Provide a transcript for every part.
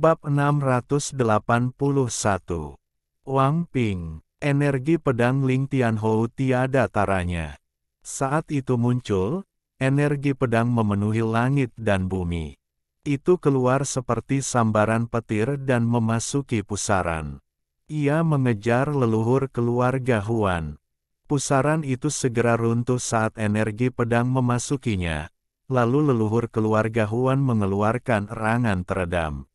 Bab 681. Wang Ping, energi pedang Ling Tianhou tiada taranya. Saat itu muncul, energi pedang memenuhi langit dan bumi. Itu keluar seperti sambaran petir dan memasuki pusaran. Ia mengejar leluhur keluarga Huan. Pusaran itu segera runtuh saat energi pedang memasukinya, lalu leluhur keluarga Huan mengeluarkan erangan teredam.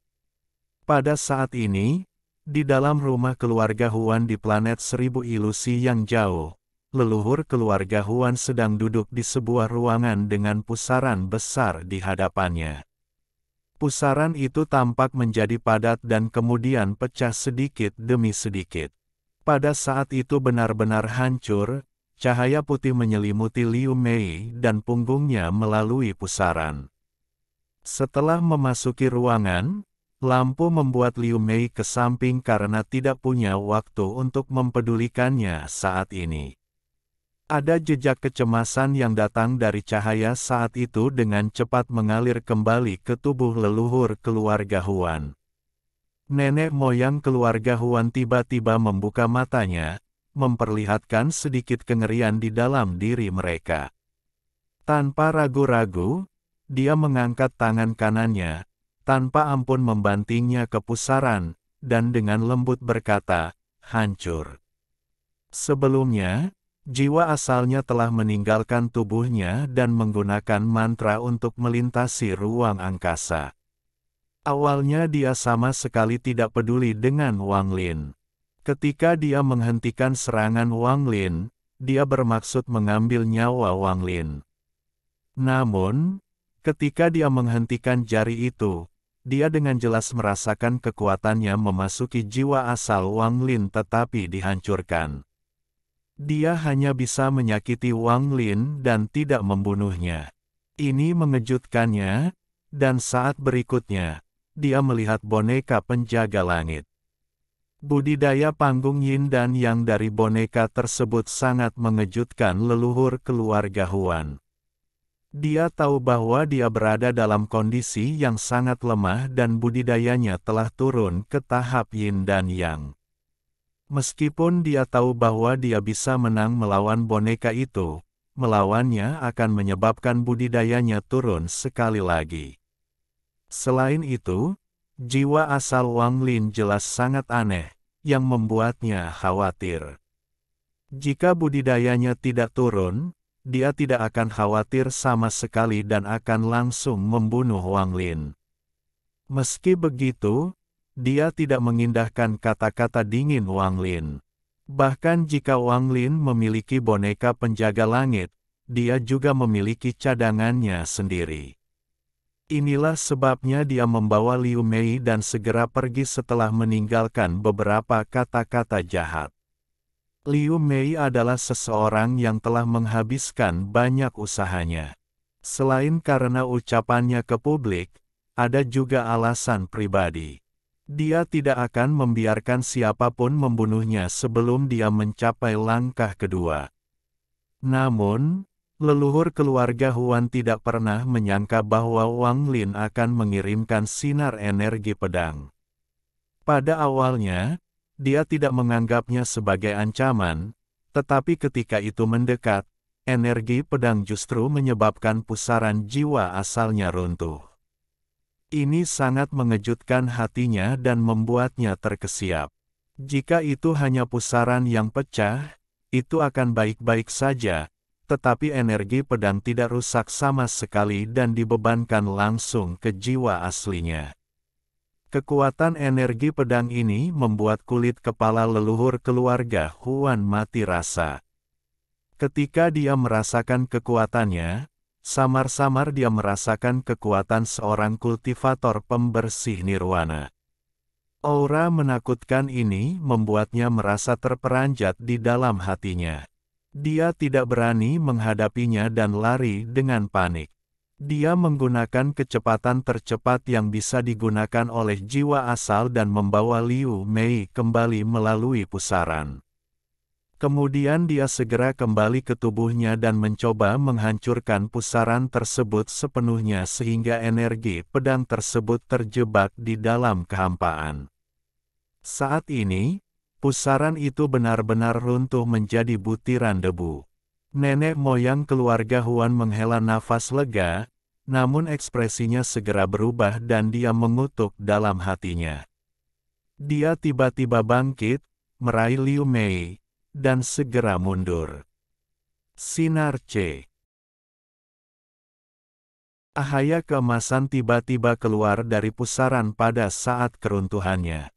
Pada saat ini, di dalam rumah keluarga Huan di planet 1000 ilusi yang jauh, leluhur keluarga Huan sedang duduk di sebuah ruangan dengan pusaran besar di hadapannya. Pusaran itu tampak menjadi padat dan kemudian pecah sedikit demi sedikit. Pada saat itu benar-benar hancur, cahaya putih menyelimuti Liu Mei dan punggungnya melalui pusaran. Setelah memasuki ruangan, lampu membuat Liu Mei ke samping karena tidak punya waktu untuk mempedulikannya saat ini. Ada jejak kecemasan yang datang dari cahaya saat itu dengan cepat mengalir kembali ke tubuh leluhur keluarga Huan. Nenek moyang keluarga Huan tiba-tiba membuka matanya, memperlihatkan sedikit kengerian di dalam diri mereka. Tanpa ragu-ragu, dia mengangkat tangan kanannya, tanpa ampun membantingnya ke pusaran, dan dengan lembut berkata, "Hancur." Sebelumnya, jiwa asalnya telah meninggalkan tubuhnya dan menggunakan mantra untuk melintasi ruang angkasa. Awalnya dia sama sekali tidak peduli dengan Wang Lin. Ketika dia menghentikan serangan Wang Lin, dia bermaksud mengambil nyawa Wang Lin. Namun, ketika dia menghentikan jari itu, dia dengan jelas merasakan kekuatannya memasuki jiwa asal Wang Lin tetapi dihancurkan. Dia hanya bisa menyakiti Wang Lin dan tidak membunuhnya. Ini mengejutkannya, dan saat berikutnya, dia melihat boneka penjaga langit. Budidaya panggung yin dan yang dari boneka tersebut sangat mengejutkan leluhur keluarga Huan. Dia tahu bahwa dia berada dalam kondisi yang sangat lemah dan budidayanya telah turun ke tahap yin dan yang. Meskipun dia tahu bahwa dia bisa menang melawan boneka itu, melawannya akan menyebabkan budidayanya turun sekali lagi. Selain itu, jiwa asal Wang Lin jelas sangat aneh, yang membuatnya khawatir. Jika budidayanya tidak turun, dia tidak akan khawatir sama sekali dan akan langsung membunuh Wang Lin. Meski begitu, dia tidak mengindahkan kata-kata dingin Wang Lin. Bahkan jika Wang Lin memiliki boneka penjaga langit, dia juga memiliki cadangannya sendiri. Inilah sebabnya dia membawa Liu Mei dan segera pergi setelah meninggalkan beberapa kata-kata jahat. Liu Mei adalah seseorang yang telah menghabiskan banyak usahanya. Selain karena ucapannya ke publik, ada juga alasan pribadi. Dia tidak akan membiarkan siapapun membunuhnya sebelum dia mencapai langkah kedua. Namun, leluhur keluarga Huan tidak pernah menyangka bahwa Wang Lin akan mengirimkan sinar energi pedang. Pada awalnya, dia tidak menganggapnya sebagai ancaman, tetapi ketika itu mendekat, energi pedang justru menyebabkan pusaran jiwa asalnya runtuh. Ini sangat mengejutkan hatinya dan membuatnya terkesiap. Jika itu hanya pusaran yang pecah, itu akan baik-baik saja, tetapi energi pedang tidak rusak sama sekali dan dibebankan langsung ke jiwa aslinya. Kekuatan energi pedang ini membuat kulit kepala leluhur keluarga Huan mati rasa. Ketika dia merasakan kekuatannya, samar-samar dia merasakan kekuatan seorang kultivator pembersih nirwana. Aura menakutkan ini membuatnya merasa terperanjat di dalam hatinya. Dia tidak berani menghadapinya dan lari dengan panik. Dia menggunakan kecepatan tercepat yang bisa digunakan oleh jiwa asal dan membawa Liu Mei kembali melalui pusaran. Kemudian dia segera kembali ke tubuhnya dan mencoba menghancurkan pusaran tersebut sepenuhnya sehingga energi pedang tersebut terjebak di dalam kehampaan. Saat ini, pusaran itu benar-benar runtuh menjadi butiran debu. Nenek moyang keluarga Huan menghela nafas lega, namun ekspresinya segera berubah dan dia mengutuk dalam hatinya. Dia tiba-tiba bangkit, meraih Liu Mei, dan segera mundur. Sinar C. Cahaya keemasan tiba-tiba keluar dari pusaran pada saat keruntuhannya.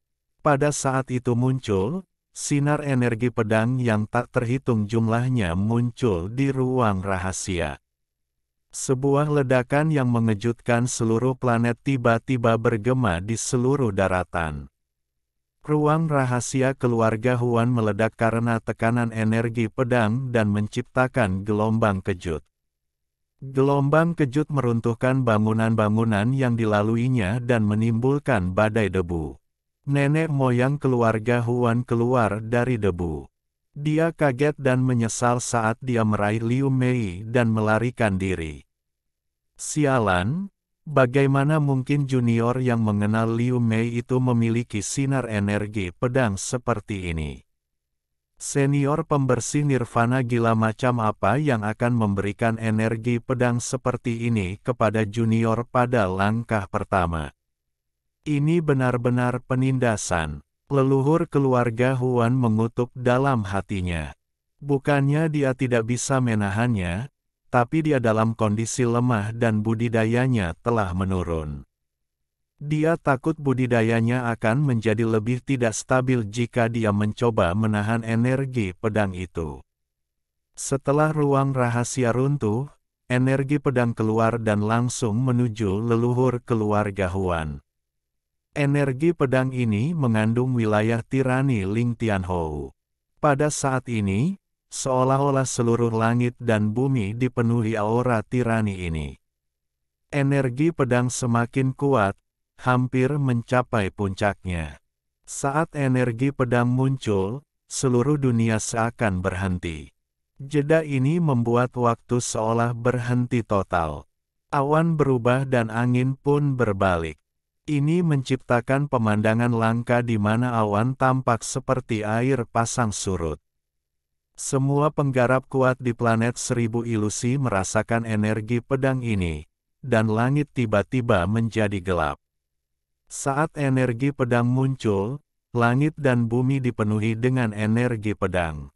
Pada saat itu muncul, sinar energi pedang yang tak terhitung jumlahnya muncul di ruang rahasia. Sebuah ledakan yang mengejutkan seluruh planet tiba-tiba bergema di seluruh daratan. Ruang rahasia keluarga Huan meledak karena tekanan energi pedang dan menciptakan gelombang kejut. Gelombang kejut meruntuhkan bangunan-bangunan yang dilaluinya dan menimbulkan badai debu. Nenek moyang keluarga Huan keluar dari debu. Dia kaget dan menyesal saat dia meraih Liu Mei dan melarikan diri. Sialan! Bagaimana mungkin junior yang mengenal Liu Mei itu memiliki sinar energi pedang seperti ini? Senior pembersih nirvana gila macam apa yang akan memberikan energi pedang seperti ini kepada junior pada langkah pertama? Ini benar-benar penindasan. Leluhur keluarga Huan mengutuk dalam hatinya. Bukannya dia tidak bisa menahannya, tapi dia dalam kondisi lemah dan budidayanya telah menurun. Dia takut budidayanya akan menjadi lebih tidak stabil jika dia mencoba menahan energi pedang itu. Setelah ruang rahasia runtuh, energi pedang keluar dan langsung menuju leluhur keluarga Huan. Energi pedang ini mengandung wilayah tirani Ling Tianhou. Pada saat ini, seolah-olah seluruh langit dan bumi dipenuhi aura tirani ini. Energi pedang semakin kuat, hampir mencapai puncaknya. Saat energi pedang muncul, seluruh dunia seakan berhenti. Jeda ini membuat waktu seolah berhenti total. Awan berubah dan angin pun berbalik. Ini menciptakan pemandangan langka di mana awan tampak seperti air pasang surut. Semua penggarap kuat di planet Seribu Ilusi merasakan energi pedang ini, dan langit tiba-tiba menjadi gelap. Saat energi pedang muncul, langit dan bumi dipenuhi dengan energi pedang.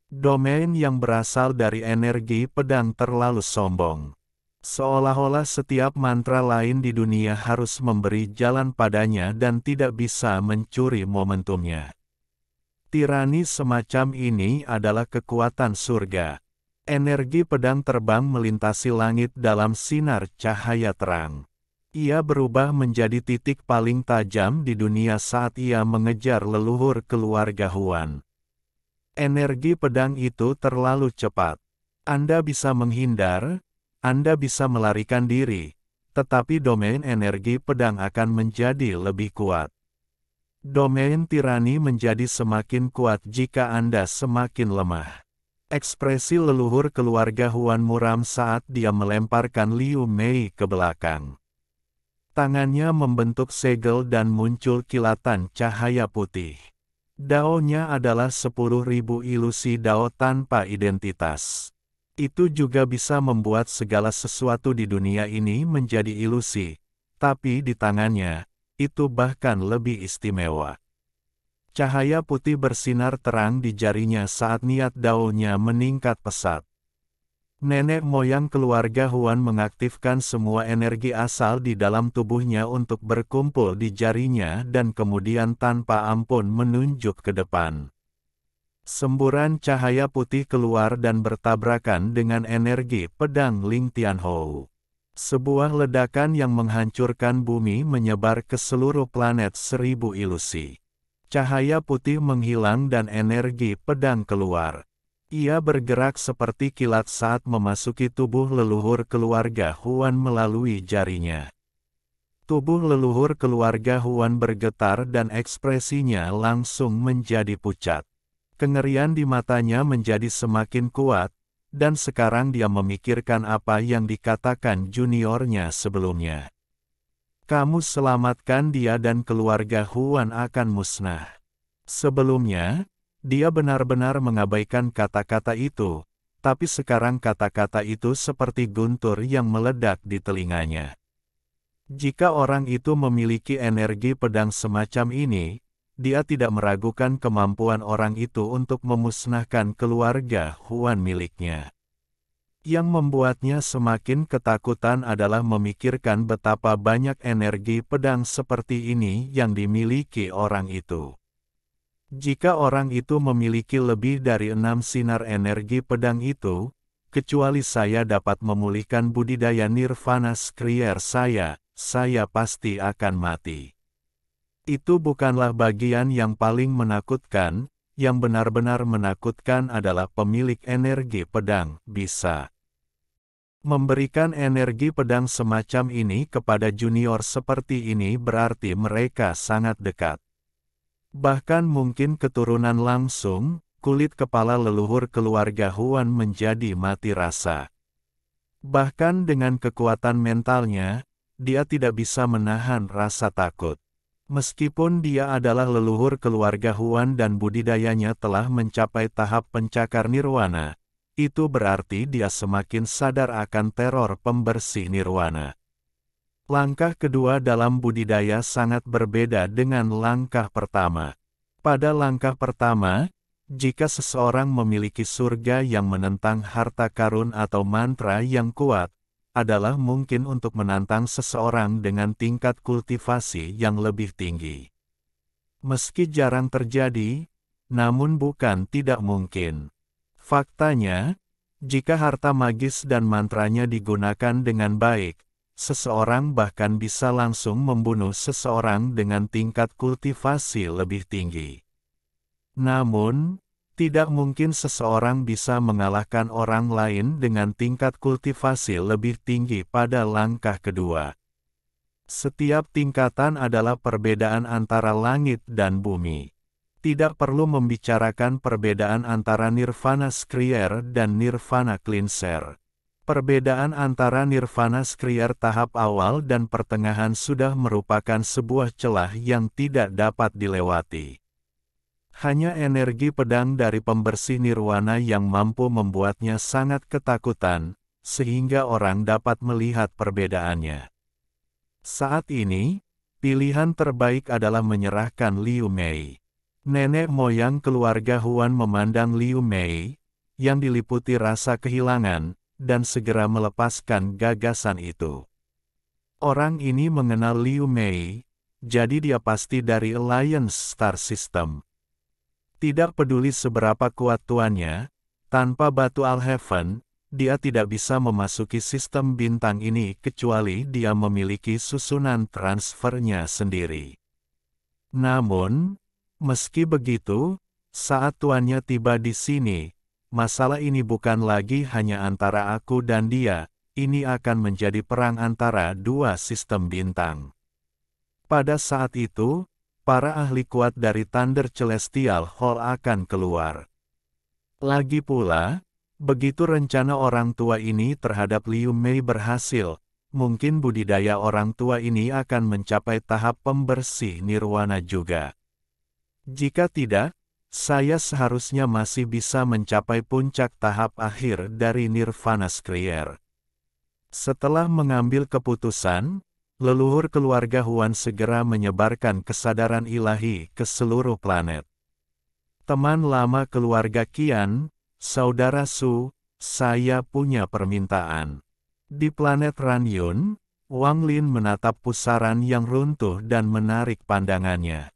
Domain yang berasal dari energi pedang terlalu sombong. Seolah-olah setiap mantra lain di dunia harus memberi jalan padanya dan tidak bisa mencuri momentumnya. Tirani semacam ini adalah kekuatan surga. Energi pedang terbang melintasi langit dalam sinar cahaya terang. Ia berubah menjadi titik paling tajam di dunia saat ia mengejar leluhur keluarga Huan. Energi pedang itu terlalu cepat. Anda bisa menghindar, Anda bisa melarikan diri, tetapi domain energi pedang akan menjadi lebih kuat. Domain tirani menjadi semakin kuat jika Anda semakin lemah. Ekspresi leluhur keluarga Huan muram saat dia melemparkan Liu Mei ke belakang. Tangannya membentuk segel dan muncul kilatan cahaya putih. Dao-nya adalah 10.000 ilusi Dao tanpa identitas. Itu juga bisa membuat segala sesuatu di dunia ini menjadi ilusi, tapi di tangannya, itu bahkan lebih istimewa. Cahaya putih bersinar terang di jarinya saat niat Dao-nya meningkat pesat. Nenek moyang keluarga Huan mengaktifkan semua energi asal di dalam tubuhnya untuk berkumpul di jarinya dan kemudian tanpa ampun menunjuk ke depan. Semburan cahaya putih keluar dan bertabrakan dengan energi pedang Ling Tianhou. Sebuah ledakan yang menghancurkan bumi menyebar ke seluruh planet Seribu Ilusi. Cahaya putih menghilang dan energi pedang keluar. Ia bergerak seperti kilat saat memasuki tubuh leluhur keluarga Huan melalui jarinya. Tubuh leluhur keluarga Huan bergetar dan ekspresinya langsung menjadi pucat. Kengerian di matanya menjadi semakin kuat, dan sekarang dia memikirkan apa yang dikatakan juniornya sebelumnya. Kamu selamatkan dia dan keluarga Huan akan musnah. Sebelumnya, dia benar-benar mengabaikan kata-kata itu, tapi sekarang kata-kata itu seperti guntur yang meledak di telinganya. Jika orang itu memiliki energi pedang semacam ini, dia tidak meragukan kemampuan orang itu untuk memusnahkan keluarga Huan miliknya. Yang membuatnya semakin ketakutan adalah memikirkan betapa banyak energi pedang seperti ini yang dimiliki orang itu. Jika orang itu memiliki lebih dari 6 sinar energi pedang itu, kecuali saya dapat memulihkan budidaya nirvana skrier saya pasti akan mati. Itu bukanlah bagian yang paling menakutkan, yang benar-benar menakutkan adalah pemilik energi pedang bisa memberikan energi pedang semacam ini kepada junior seperti ini berarti mereka sangat dekat. Bahkan mungkin keturunan langsung, kulit kepala leluhur keluarga Huan menjadi mati rasa. Bahkan dengan kekuatan mentalnya, dia tidak bisa menahan rasa takut. Meskipun dia adalah leluhur keluarga Huan dan budidayanya telah mencapai tahap pencakar nirwana, itu berarti dia semakin sadar akan teror pembersih nirwana. Langkah kedua dalam budidaya sangat berbeda dengan langkah pertama. Pada langkah pertama, jika seseorang memiliki surga yang menentang harta karun atau mantra yang kuat, adalah mungkin untuk menantang seseorang dengan tingkat kultivasi yang lebih tinggi. Meski jarang terjadi, namun bukan tidak mungkin. Faktanya, jika harta magis dan mantranya digunakan dengan baik, seseorang bahkan bisa langsung membunuh seseorang dengan tingkat kultivasi lebih tinggi. Namun, tidak mungkin seseorang bisa mengalahkan orang lain dengan tingkat kultivasi lebih tinggi pada langkah kedua. Setiap tingkatan adalah perbedaan antara langit dan bumi. Tidak perlu membicarakan perbedaan antara nirvana skrier dan nirvana cleanser. Perbedaan antara nirvana skrier tahap awal dan pertengahan sudah merupakan sebuah celah yang tidak dapat dilewati. Hanya energi pedang dari pembersih nirwana yang mampu membuatnya sangat ketakutan, sehingga orang dapat melihat perbedaannya. Saat ini, pilihan terbaik adalah menyerahkan Liu Mei. Nenek moyang keluarga Huan memandang Liu Mei, yang diliputi rasa kehilangan, dan segera melepaskan gagasan itu. Orang ini mengenal Liu Mei, jadi dia pasti dari Alliance Star System. Tidak peduli seberapa kuat tuannya, tanpa batu Alheaven, dia tidak bisa memasuki sistem bintang ini kecuali dia memiliki susunan transfernya sendiri. Namun, meski begitu, saat tuannya tiba di sini, masalah ini bukan lagi hanya antara aku dan dia, ini akan menjadi perang antara dua sistem bintang. Pada saat itu, para ahli kuat dari Thunder Celestial Hall akan keluar. Lagi pula, begitu rencana orang tua ini terhadap Liu Mei berhasil, mungkin budidaya orang tua ini akan mencapai tahap pembersih nirwana juga. Jika tidak, saya seharusnya masih bisa mencapai puncak tahap akhir dari nirvana skrier. Setelah mengambil keputusan, leluhur keluarga Huan segera menyebarkan kesadaran ilahi ke seluruh planet. Teman lama keluarga Qian, saudara Su, saya punya permintaan. Di planet Ranyun, Wang Lin menatap pusaran yang runtuh dan menarik pandangannya.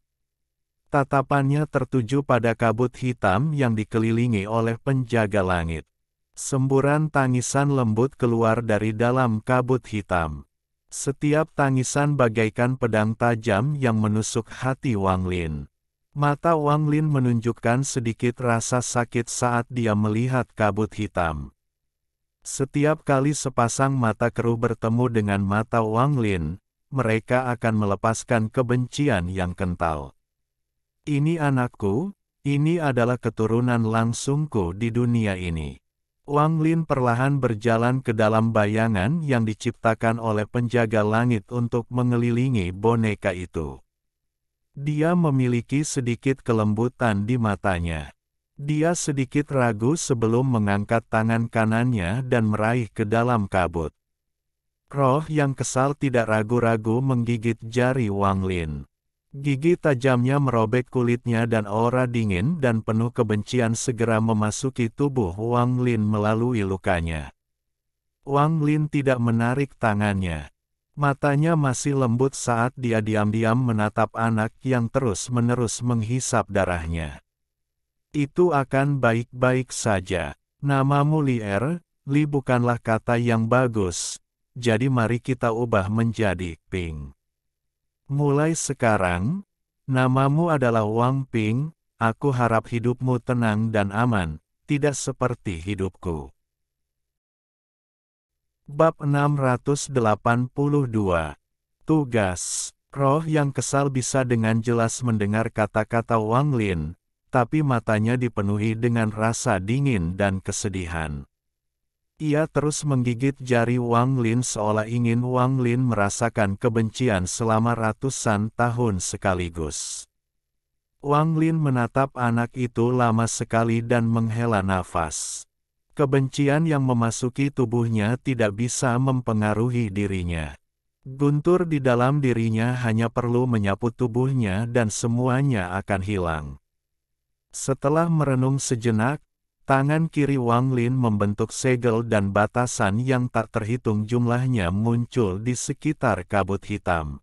Tatapannya tertuju pada kabut hitam yang dikelilingi oleh penjaga langit. Semburan tangisan lembut keluar dari dalam kabut hitam. Setiap tangisan bagaikan pedang tajam yang menusuk hati Wang Lin. Mata Wang Lin menunjukkan sedikit rasa sakit saat dia melihat kabut hitam. Setiap kali sepasang mata keruh bertemu dengan mata Wang Lin, mereka akan melepaskan kebencian yang kental. Ini anakku, Ini adalah keturunan langsungku di dunia ini. Wang Lin perlahan berjalan ke dalam bayangan yang diciptakan oleh penjaga langit untuk mengelilingi boneka itu. Dia memiliki sedikit kelembutan di matanya. Dia sedikit ragu sebelum mengangkat tangan kanannya dan meraih ke dalam kabut. Roh yang kesal tidak ragu-ragu menggigit jari Wang Lin. Gigi tajamnya merobek kulitnya dan aura dingin dan penuh kebencian segera memasuki tubuh Wang Lin melalui lukanya. Wang Lin tidak menarik tangannya. Matanya masih lembut saat dia diam-diam menatap anak yang terus-menerus menghisap darahnya. Itu akan baik-baik saja. Namamu Li bukanlah kata yang bagus, jadi mari kita ubah menjadi Ping. Mulai sekarang, namamu adalah Wang Ping, aku harap hidupmu tenang dan aman, tidak seperti hidupku. Bab 682. Tugas. Roh yang kesal bisa dengan jelas mendengar kata-kata Wang Lin, tapi matanya dipenuhi dengan rasa dingin dan kesedihan. Ia terus menggigit jari Wang Lin seolah ingin Wang Lin merasakan kebencian selama ratusan tahun sekaligus. Wang Lin menatap anak itu lama sekali dan menghela nafas. Kebencian yang memasuki tubuhnya tidak bisa mempengaruhi dirinya. Guntur di dalam dirinya hanya perlu menyapu tubuhnya dan semuanya akan hilang. Setelah merenung sejenak, tangan kiri Wang Lin membentuk segel dan batasan yang tak terhitung jumlahnya muncul di sekitar kabut hitam.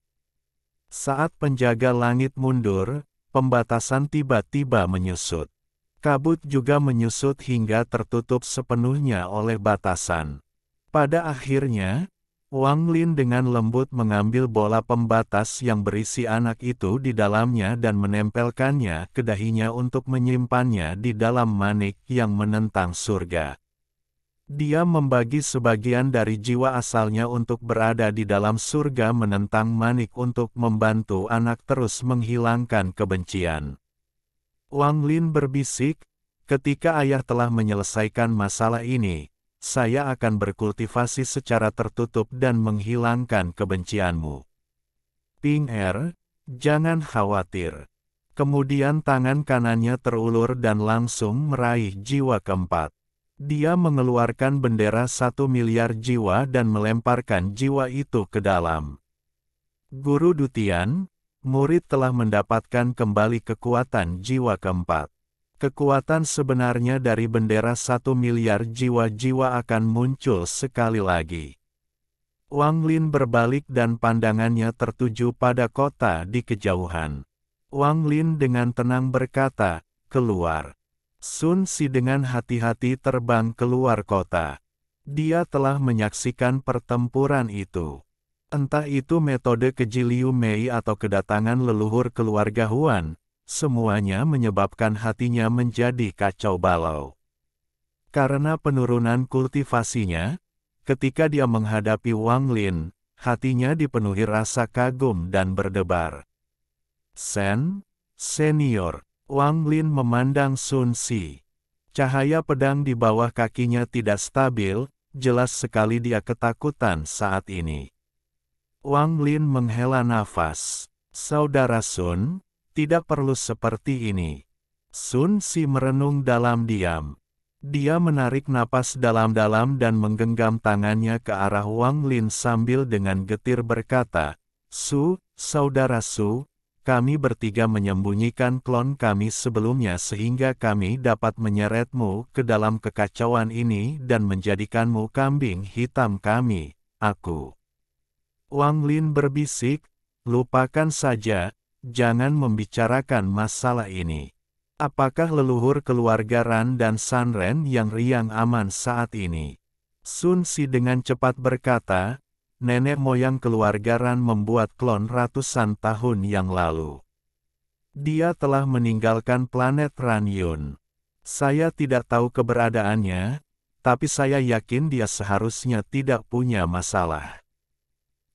Saat penjaga langit mundur, pembatasan tiba-tiba menyusut. Kabut juga menyusut hingga tertutup sepenuhnya oleh batasan. Pada akhirnya, Wang Lin dengan lembut mengambil bola pembatas yang berisi anak itu di dalamnya dan menempelkannya ke dahinya untuk menyimpannya di dalam manik yang menentang surga. Dia membagi sebagian dari jiwa asalnya untuk berada di dalam surga menentang manik untuk membantu anak terus menghilangkan kebencian. Wang Lin berbisik, ketika ayah telah menyelesaikan masalah ini, saya akan berkultivasi secara tertutup dan menghilangkan kebencianmu. Ping jangan khawatir. Kemudian tangan kanannya terulur dan langsung meraih jiwa keempat. Dia mengeluarkan bendera 1 miliar jiwa dan melemparkan jiwa itu ke dalam. Guru Dutian, murid telah mendapatkan kembali kekuatan jiwa keempat. Kekuatan sebenarnya dari bendera 1 miliar jiwa-jiwa akan muncul sekali lagi. Wang Lin berbalik dan pandangannya tertuju pada kota di kejauhan. Wang Lin dengan tenang berkata, keluar. Sun Si dengan hati-hati terbang keluar kota. Dia telah menyaksikan pertempuran itu. Entah itu metode keji Liu Mei atau kedatangan leluhur keluarga Huan, semuanya menyebabkan hatinya menjadi kacau balau. Karena penurunan kultivasinya, ketika dia menghadapi Wang Lin, hatinya dipenuhi rasa kagum dan berdebar. Senior, Wang Lin memandang Sun Si. Cahaya pedang di bawah kakinya tidak stabil, jelas sekali dia ketakutan saat ini. Wang Lin menghela nafas. Saudara Sun, tidak perlu seperti ini. Sun Si merenung dalam diam. Dia menarik napas dalam-dalam dan menggenggam tangannya ke arah Wang Lin sambil dengan getir berkata, Saudara Su, kami bertiga menyembunyikan klon kami sebelumnya sehingga kami dapat menyeretmu ke dalam kekacauan ini dan menjadikanmu kambing hitam kami, aku. Wang Lin berbisik, lupakan saja, jangan membicarakan masalah ini. Apakah leluhur keluarga Ran dan San Ren yang riang aman saat ini? Sun Si dengan cepat berkata, nenek moyang keluarga Ran membuat klon ratusan tahun yang lalu. Dia telah meninggalkan planet Ranyun. Saya tidak tahu keberadaannya, tapi saya yakin dia seharusnya tidak punya masalah.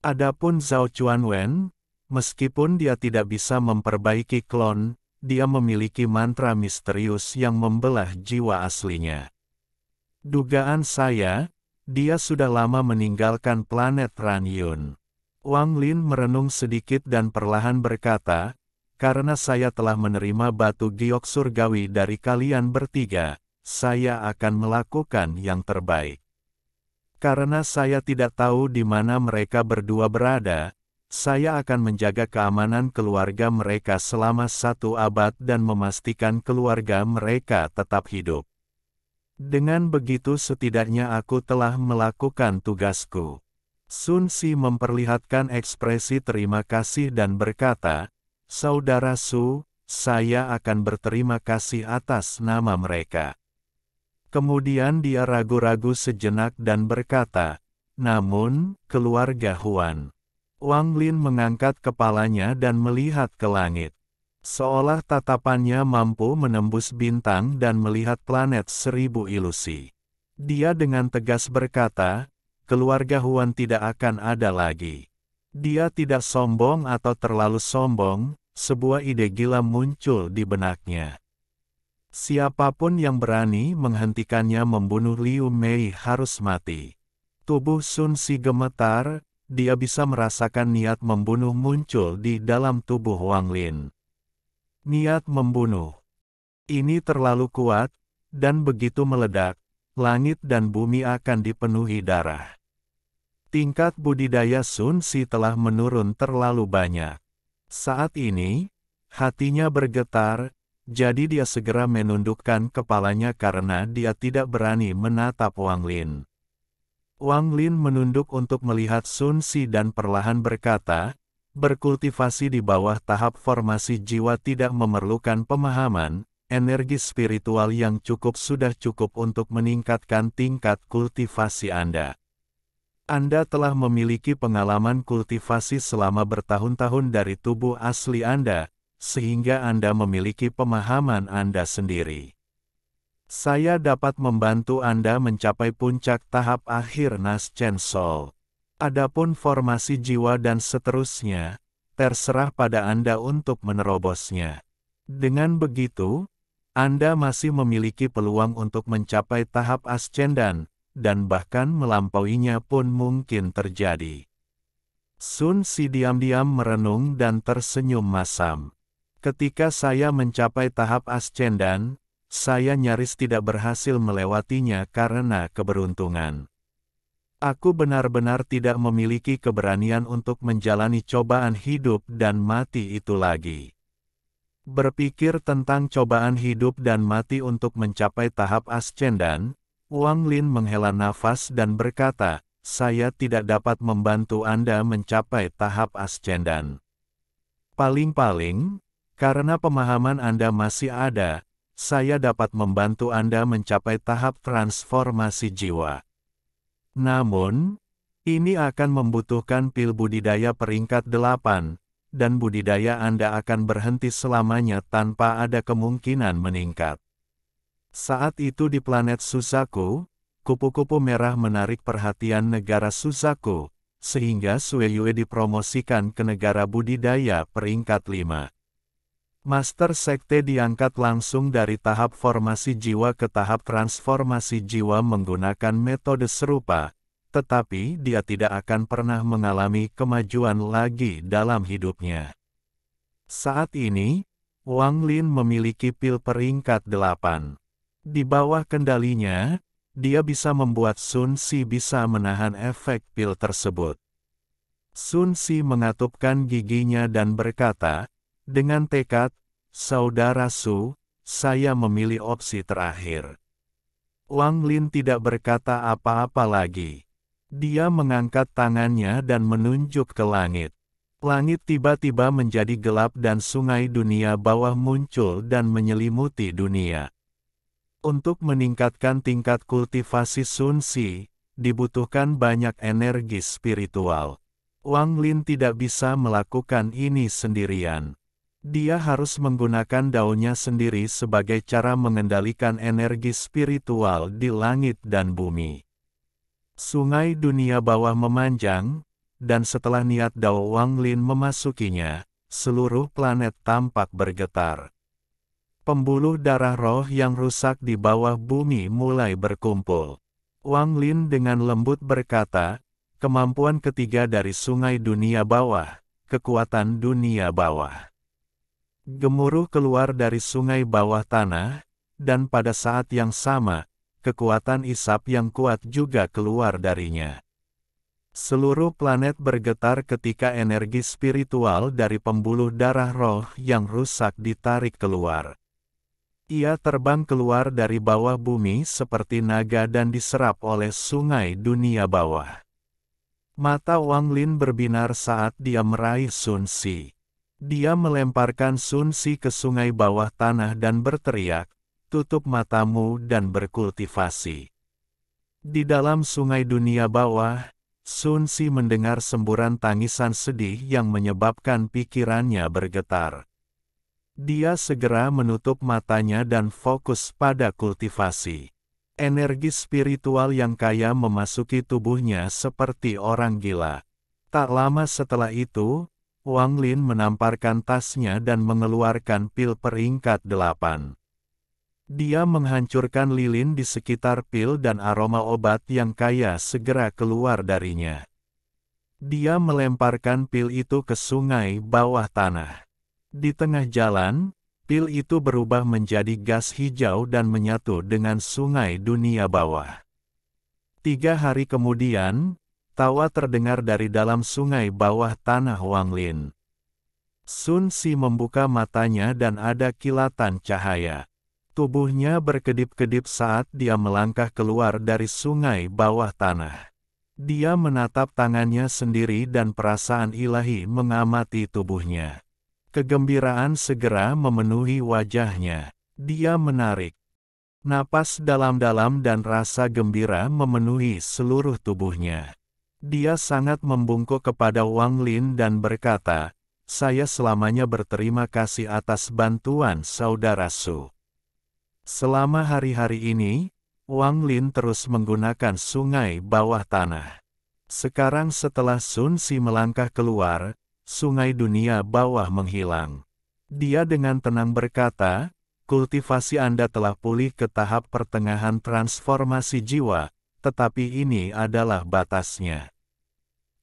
Adapun Zhao Chuanwen, meskipun dia tidak bisa memperbaiki klon, dia memiliki mantra misterius yang membelah jiwa aslinya. Dugaan saya, dia sudah lama meninggalkan planet Ranyun. Wang Lin merenung sedikit dan perlahan berkata, karena saya telah menerima batu giok surgawi dari kalian bertiga, saya akan melakukan yang terbaik. Karena saya tidak tahu di mana mereka berdua berada, saya akan menjaga keamanan keluarga mereka selama 1 abad dan memastikan keluarga mereka tetap hidup. Dengan begitu setidaknya aku telah melakukan tugasku. Sun Si memperlihatkan ekspresi terima kasih dan berkata, Saudara Su, saya akan berterima kasih atas nama mereka. Kemudian dia ragu-ragu sejenak dan berkata, namun, keluarga Huan. Wang Lin mengangkat kepalanya dan melihat ke langit. Seolah tatapannya mampu menembus bintang dan melihat planet 1000 ilusi. Dia dengan tegas berkata, keluarga Huan tidak akan ada lagi. Dia tidak sombong atau terlalu sombong, sebuah ide gila muncul di benaknya. Siapapun yang berani menghentikannya membunuh Liu Mei harus mati. Tubuh Sun Si gemetar, dia bisa merasakan niat membunuh muncul di dalam tubuh Wang Lin. Niat membunuh. Ini terlalu kuat, dan begitu meledak, langit dan bumi akan dipenuhi darah. Tingkat budidaya Sun Si telah menurun terlalu banyak. Saat ini, hatinya bergetar, jadi dia segera menundukkan kepalanya karena dia tidak berani menatap Wang Lin. Wang Lin menunduk untuk melihat Sun Si dan perlahan berkata, berkultivasi di bawah tahap formasi jiwa tidak memerlukan pemahaman, energi spiritual yang cukup sudah cukup untuk meningkatkan tingkat kultivasi Anda. Anda telah memiliki pengalaman kultivasi selama bertahun-tahun dari tubuh asli Anda, sehingga Anda memiliki pemahaman Anda sendiri. Saya dapat membantu Anda mencapai puncak tahap akhir Nas Chen Sol. Adapun formasi jiwa dan seterusnya, terserah pada Anda untuk menerobosnya. Dengan begitu, Anda masih memiliki peluang untuk mencapai tahap ascendan, dan bahkan melampauinya pun mungkin terjadi. Sun Si diam-diam merenung dan tersenyum masam. Ketika saya mencapai tahap ascendan, saya nyaris tidak berhasil melewatinya karena keberuntungan. Aku benar-benar tidak memiliki keberanian untuk menjalani cobaan hidup dan mati itu lagi. Berpikir tentang cobaan hidup dan mati untuk mencapai tahap ascendan, Wang Lin menghela nafas dan berkata, saya tidak dapat membantu Anda mencapai tahap ascendan. Paling-paling, karena pemahaman Anda masih ada, saya dapat membantu Anda mencapai tahap transformasi jiwa. Namun, ini akan membutuhkan pil budidaya peringkat 8, dan budidaya Anda akan berhenti selamanya tanpa ada kemungkinan meningkat. Saat itu di planet Suzaku, kupu-kupu merah menarik perhatian negara Suzaku, sehingga Sueyue dipromosikan ke negara budidaya peringkat 5. Master Sekte diangkat langsung dari tahap formasi jiwa ke tahap transformasi jiwa menggunakan metode serupa, tetapi dia tidak akan pernah mengalami kemajuan lagi dalam hidupnya. Saat ini, Wang Lin memiliki pil peringkat 8. Di bawah kendalinya, dia bisa membuat Sun Si bisa menahan efek pil tersebut. Sun Si mengatupkan giginya dan berkata, dengan tekad, Saudara Su, saya memilih opsi terakhir. Wang Lin tidak berkata apa-apa lagi. Dia mengangkat tangannya dan menunjuk ke langit. Langit tiba-tiba menjadi gelap dan sungai dunia bawah muncul dan menyelimuti dunia. Untuk meningkatkan tingkat kultivasi Sun Si, dibutuhkan banyak energi spiritual. Wang Lin tidak bisa melakukan ini sendirian. Dia harus menggunakan daunnya sendiri sebagai cara mengendalikan energi spiritual di langit dan bumi. Sungai dunia bawah memanjang, dan setelah niat Dao Wang Lin memasukinya, seluruh planet tampak bergetar. Pembuluh darah roh yang rusak di bawah bumi mulai berkumpul. Wang Lin dengan lembut berkata, kemampuan ketiga dari sungai dunia bawah, kekuatan dunia bawah. Gemuruh keluar dari sungai bawah tanah, dan pada saat yang sama, kekuatan isap yang kuat juga keluar darinya. Seluruh planet bergetar ketika energi spiritual dari pembuluh darah roh yang rusak ditarik keluar. Ia terbang keluar dari bawah bumi seperti naga dan diserap oleh sungai dunia bawah. Mata Wang Lin berbinar saat dia meraih Sun Si. Dia melemparkan Sun Si ke sungai bawah tanah dan berteriak, tutup matamu dan berkultivasi. Di dalam sungai dunia bawah, Sun Si mendengar semburan tangisan sedih yang menyebabkan pikirannya bergetar. Dia segera menutup matanya dan fokus pada kultivasi. Energi spiritual yang kaya memasuki tubuhnya seperti orang gila. Tak lama setelah itu, Wang Lin menamparkan tasnya dan mengeluarkan pil peringkat 8. Dia menghancurkan lilin di sekitar pil dan aroma obat yang kaya segera keluar darinya. Dia melemparkan pil itu ke sungai bawah tanah. Di tengah jalan, pil itu berubah menjadi gas hijau dan menyatu dengan sungai dunia bawah. 3 hari kemudian, tawa terdengar dari dalam sungai bawah tanah Wang Lin. Sun Si membuka matanya dan ada kilatan cahaya. Tubuhnya berkedip-kedip saat dia melangkah keluar dari sungai bawah tanah. Dia menatap tangannya sendiri dan perasaan ilahi mengamati tubuhnya. Kegembiraan segera memenuhi wajahnya. Dia menarik napas dalam-dalam dan rasa gembira memenuhi seluruh tubuhnya. Dia sangat membungkuk kepada Wang Lin dan berkata, saya selamanya berterima kasih atas bantuan saudara Su. Selama hari-hari ini, Wang Lin terus menggunakan sungai bawah tanah. Sekarang setelah Sun Si melangkah keluar, sungai dunia bawah menghilang. Dia dengan tenang berkata, kultivasi Anda telah pulih ke tahap pertengahan transformasi jiwa, tetapi ini adalah batasnya.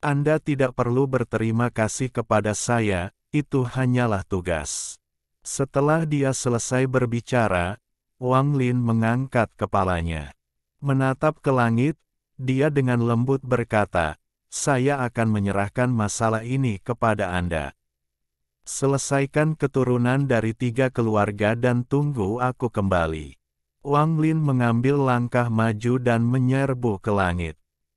Anda tidak perlu berterima kasih kepada saya, itu hanyalah tugas. Setelah dia selesai berbicara, Wang Lin mengangkat kepalanya. Menatap ke langit, dia dengan lembut berkata, saya akan menyerahkan masalah ini kepada Anda. Selesaikan keturunan dari 3 keluarga dan tunggu aku kembali. Wang Lin mengambil langkah maju dan menyerbu ke langit.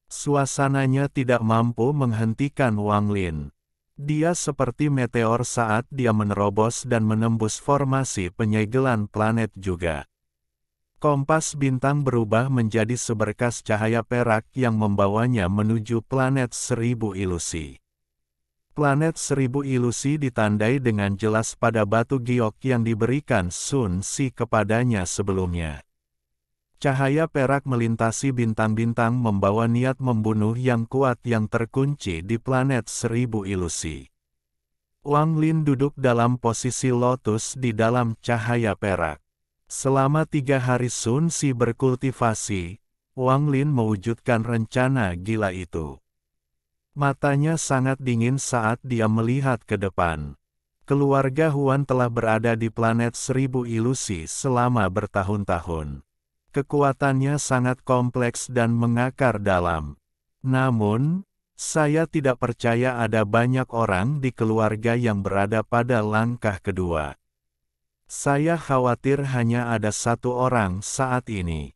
Suasananya tidak mampu menghentikan Wang Lin. Dia seperti meteor saat dia menerobos dan menembus formasi penyegelan planet juga. Kompas bintang berubah menjadi seberkas cahaya perak yang membawanya menuju planet 1000 ilusi. Planet 1000 ilusi ditandai dengan jelas pada batu giok yang diberikan Sun Si kepadanya sebelumnya. Cahaya perak melintasi bintang-bintang membawa niat membunuh yang kuat yang terkunci di planet 1000 ilusi. Wang Lin duduk dalam posisi lotus di dalam cahaya perak. Selama 3 hari Sun Si berkultivasi, Wang Lin mewujudkan rencana gila itu. Matanya sangat dingin saat dia melihat ke depan. Keluarga Huan telah berada di planet 1000 ilusi selama bertahun-tahun. Kekuatannya sangat kompleks dan mengakar dalam. Namun, saya tidak percaya ada banyak orang di keluarga yang berada pada langkah kedua. Saya khawatir hanya ada 1 orang saat ini.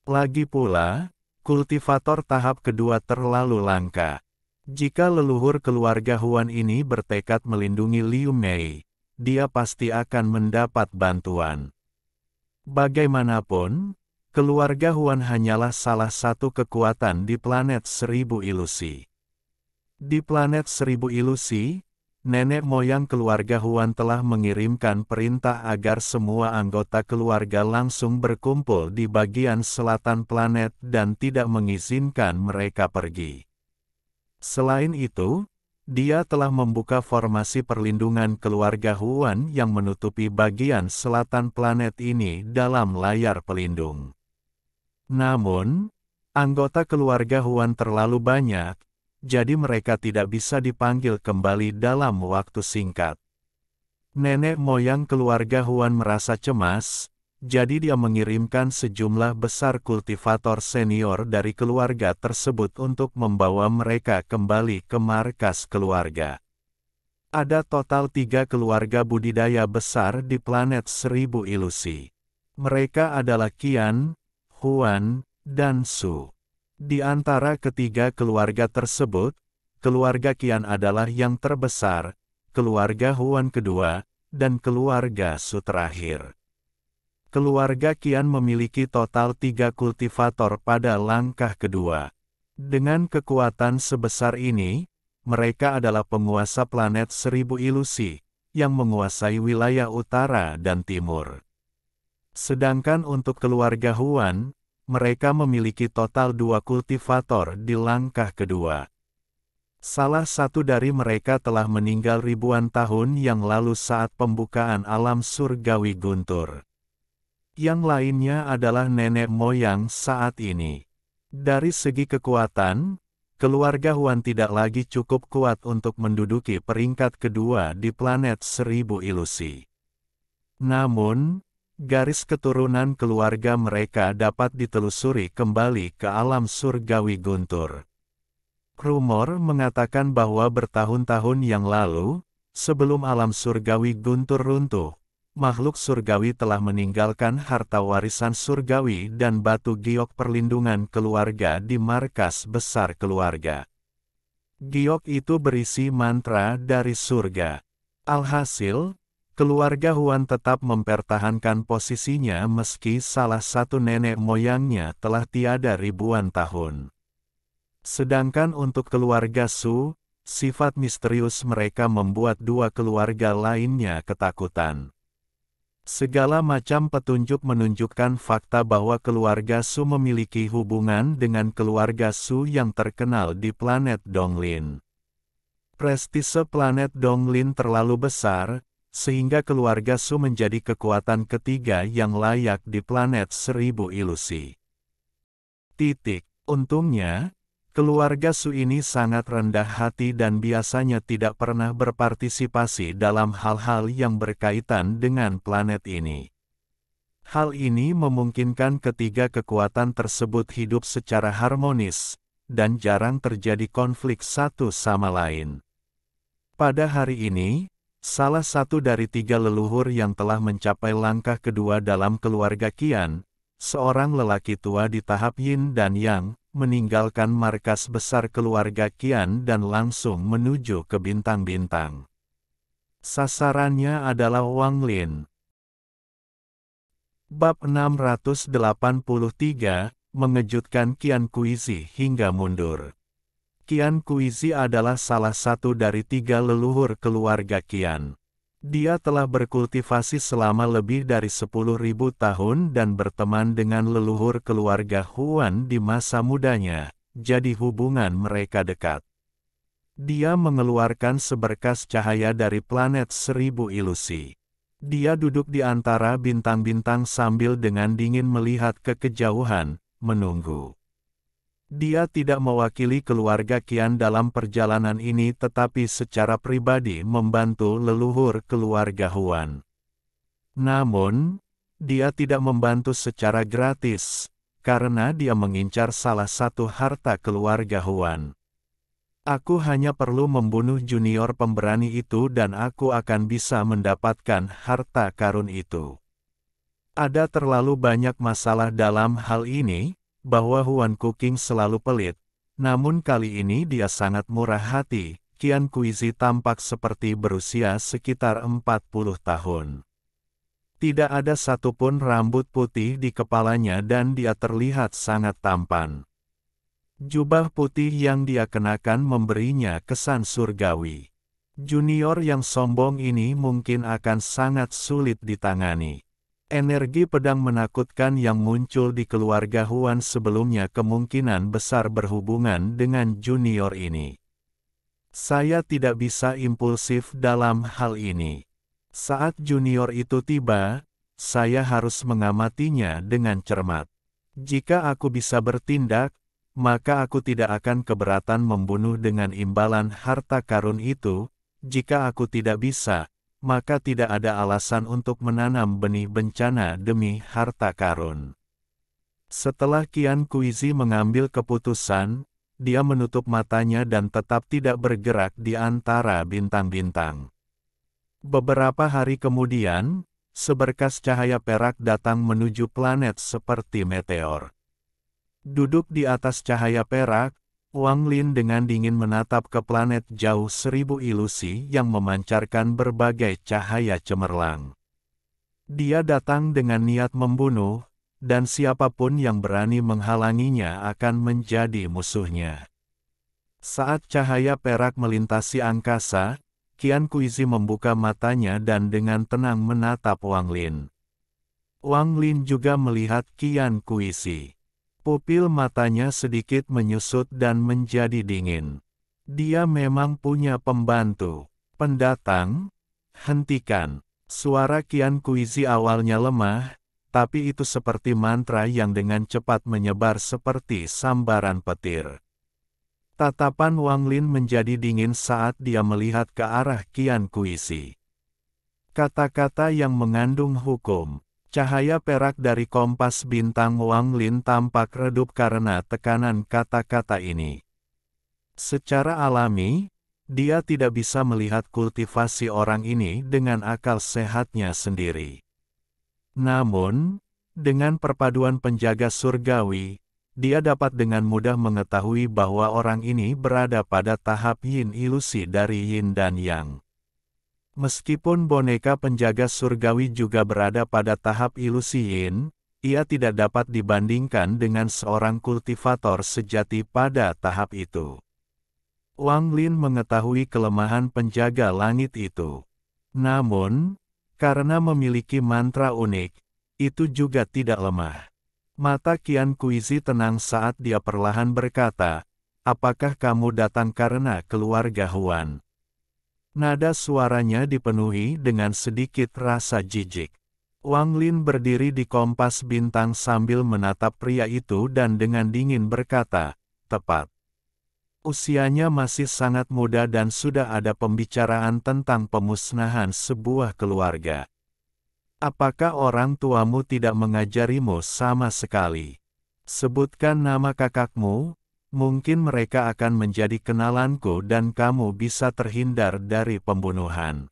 Lagi pula, kultivator tahap kedua terlalu langka. Jika leluhur keluarga Huan ini bertekad melindungi Liu Mei, dia pasti akan mendapat bantuan. Bagaimanapun, keluarga Huan hanyalah salah satu kekuatan di planet 1000 ilusi. Di planet 1000 ilusi, nenek moyang keluarga Huan telah mengirimkan perintah agar semua anggota keluarga langsung berkumpul di bagian selatan planet dan tidak mengizinkan mereka pergi. Selain itu, Dia telah membuka formasi perlindungan keluarga Huan yang menutupi bagian selatan planet ini dalam layar pelindung. Namun, anggota keluarga Huan terlalu banyak, jadi mereka tidak bisa dipanggil kembali dalam waktu singkat. Nenek moyang keluarga Huan merasa cemas, jadi dia mengirimkan sejumlah besar kultivator senior dari keluarga tersebut untuk membawa mereka kembali ke markas keluarga. Ada total 3 keluarga budidaya besar di planet 1000 ilusi. Mereka adalah Qian, Huan, dan Su. Di antara ketiga keluarga tersebut, keluarga Qian adalah yang terbesar, keluarga Huan kedua, dan keluarga Su terakhir. Keluarga Qian memiliki total 3 kultivator pada langkah kedua. Dengan kekuatan sebesar ini, mereka adalah penguasa planet 1000 ilusi, yang menguasai wilayah utara dan timur. Sedangkan untuk keluarga Huan, mereka memiliki total 2 kultivator di langkah kedua. Salah satu dari mereka telah meninggal ribuan tahun yang lalu saat pembukaan alam surgawi guntur. Yang lainnya adalah nenek moyang saat ini. Dari segi kekuatan, keluarga Huan tidak lagi cukup kuat untuk menduduki peringkat kedua di planet 1000 ilusi. Namun, garis keturunan keluarga mereka dapat ditelusuri kembali ke alam surgawi guntur. Rumor mengatakan bahwa bertahun-tahun yang lalu, sebelum alam surgawi guntur runtuh, makhluk surgawi telah meninggalkan harta warisan surgawi dan batu giok perlindungan keluarga di markas besar keluarga. Giok itu berisi mantra dari surga. Alhasil, keluarga Huan tetap mempertahankan posisinya meski salah satu nenek moyangnya telah tiada ribuan tahun. Sedangkan untuk keluarga Su, sifat misterius mereka membuat 2 keluarga lainnya ketakutan. Segala macam petunjuk menunjukkan fakta bahwa keluarga Su memiliki hubungan dengan keluarga Su yang terkenal di planet Donglin. Prestise planet Donglin terlalu besar, sehingga keluarga Su menjadi kekuatan ketiga yang layak di planet 1000 ilusi. Untungnya, keluarga Su ini sangat rendah hati dan biasanya tidak pernah berpartisipasi dalam hal-hal yang berkaitan dengan planet ini. Hal ini memungkinkan ketiga kekuatan tersebut hidup secara harmonis, dan jarang terjadi konflik satu sama lain. Pada hari ini, salah satu dari 3 leluhur yang telah mencapai langkah kedua dalam keluarga Qian, seorang lelaki tua di tahap Yin dan Yang, meninggalkan markas besar keluarga Qian dan langsung menuju ke bintang-bintang. Sasarannya adalah Wang Lin. Bab 683, mengejutkan Qian Kuizi hingga mundur. Qian Kuizi adalah salah satu dari 3 leluhur keluarga Qian. Dia telah berkultivasi selama lebih dari 10.000 tahun dan berteman dengan leluhur keluarga Huan di masa mudanya, jadi hubungan mereka dekat. Dia mengeluarkan seberkas cahaya dari planet 1000 ilusi. Dia duduk di antara bintang-bintang sambil dengan dingin melihat ke kejauhan, menunggu. Dia tidak mewakili keluarga Qian dalam perjalanan ini tetapi secara pribadi membantu leluhur keluarga Huan. Namun, dia tidak membantu secara gratis, karena dia mengincar salah satu harta keluarga Huan. Aku hanya perlu membunuh junior pemberani itu dan aku akan bisa mendapatkan harta karun itu. Ada terlalu banyak masalah dalam hal ini, bahwa Huan Kuking selalu pelit, namun kali ini dia sangat murah hati. Qian Kuizi tampak seperti berusia sekitar 40 tahun. Tidak ada satupun rambut putih di kepalanya dan dia terlihat sangat tampan. Jubah putih yang dia kenakan memberinya kesan surgawi. Junior yang sombong ini mungkin akan sangat sulit ditangani. Energi pedang menakutkan yang muncul di keluarga Huan sebelumnya kemungkinan besar berhubungan dengan junior ini. Saya tidak bisa impulsif dalam hal ini. Saat junior itu tiba, saya harus mengamatinya dengan cermat. Jika aku bisa bertindak, maka aku tidak akan keberatan membunuh dengan imbalan harta karun itu. Jika aku tidak bisa, maka tidak ada alasan untuk menanam benih bencana demi harta karun. Setelah Qian Kuizi mengambil keputusan, dia menutup matanya dan tetap tidak bergerak di antara bintang-bintang. Beberapa hari kemudian, seberkas cahaya perak datang menuju planet seperti meteor. Duduk di atas cahaya perak, Wang Lin dengan dingin menatap ke planet jauh 1000 ilusi yang memancarkan berbagai cahaya cemerlang. Dia datang dengan niat membunuh, dan siapapun yang berani menghalanginya akan menjadi musuhnya. Saat cahaya perak melintasi angkasa, Qian Kuizi membuka matanya dan dengan tenang menatap Wang Lin. Wang Lin juga melihat Qian Kuizi. Pupil matanya sedikit menyusut dan menjadi dingin. Dia memang punya pembantu. Pendatang? Hentikan. Suara Qian Kuizi awalnya lemah, tapi itu seperti mantra yang dengan cepat menyebar seperti sambaran petir. Tatapan Wang Lin menjadi dingin saat dia melihat ke arah Qian Kuizi. Kata-kata yang mengandung hukum. Cahaya perak dari kompas bintang Wang Lin tampak redup karena tekanan kata-kata ini. Secara alami, dia tidak bisa melihat kultivasi orang ini dengan akal sehatnya sendiri. Namun, dengan perpaduan penjaga surgawi, dia dapat dengan mudah mengetahui bahwa orang ini berada pada tahap yin ilusi dari yin dan yang. Meskipun boneka penjaga surgawi juga berada pada tahap ilusi yin, ia tidak dapat dibandingkan dengan seorang kultivator sejati pada tahap itu. Wang Lin mengetahui kelemahan penjaga langit itu. Namun, karena memiliki mantra unik, itu juga tidak lemah. Mata Qian Kuizi tenang saat dia perlahan berkata, "Apakah kamu datang karena keluarga Huan?" Nada suaranya dipenuhi dengan sedikit rasa jijik. Wang Lin berdiri di kompas bintang sambil menatap pria itu dan dengan dingin berkata, "Tepat. Usianya masih sangat muda dan sudah ada pembicaraan tentang pemusnahan sebuah keluarga. Apakah orang tuamu tidak mengajarimu sama sekali? Sebutkan nama kakakmu. Mungkin mereka akan menjadi kenalanku dan kamu bisa terhindar dari pembunuhan."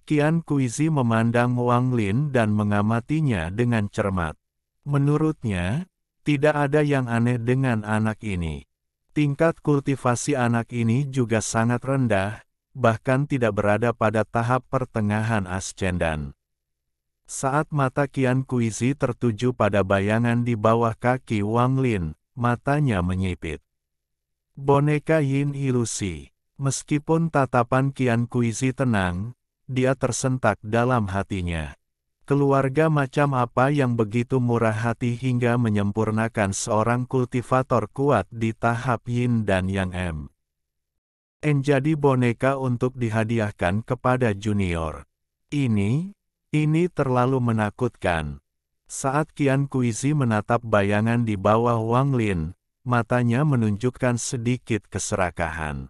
Qian Kuizi memandang Wang Lin dan mengamatinya dengan cermat. Menurutnya, tidak ada yang aneh dengan anak ini. Tingkat kultivasi anak ini juga sangat rendah, bahkan tidak berada pada tahap pertengahan ascendan. Saat mata Qian Kuizi tertuju pada bayangan di bawah kaki Wang Lin, matanya menyipit. Boneka yin ilusi. Meskipun tatapan Qian Kuizi tenang, dia tersentak dalam hatinya. Keluarga macam apa yang begitu murah hati hingga menyempurnakan seorang kultivator kuat di tahap yin dan yang menjadi boneka untuk dihadiahkan kepada junior. Ini terlalu menakutkan. Saat Qian Kuizi menatap bayangan di bawah Wang Lin, matanya menunjukkan sedikit keserakahan.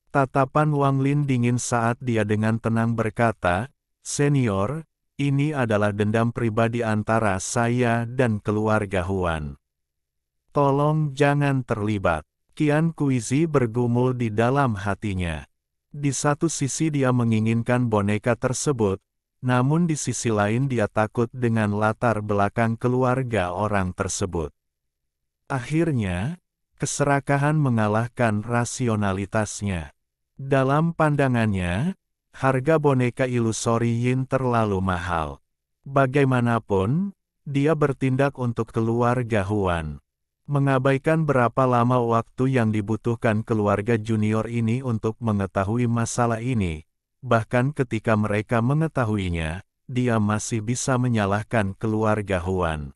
Tatapan Wang Lin dingin saat dia dengan tenang berkata, "Senior, ini adalah dendam pribadi antara saya dan keluarga Huan. Tolong jangan terlibat." Qian Kuizi bergumul di dalam hatinya. Di satu sisi dia menginginkan boneka tersebut, namun di sisi lain dia takut dengan latar belakang keluarga orang tersebut. Akhirnya, keserakahan mengalahkan rasionalitasnya. Dalam pandangannya, harga boneka ilusori yin terlalu mahal. Bagaimanapun, dia bertindak untuk keluarga Huan. Mengabaikan berapa lama waktu yang dibutuhkan keluarga junior ini untuk mengetahui masalah ini. Bahkan ketika mereka mengetahuinya, dia masih bisa menyalahkan keluarga Huan.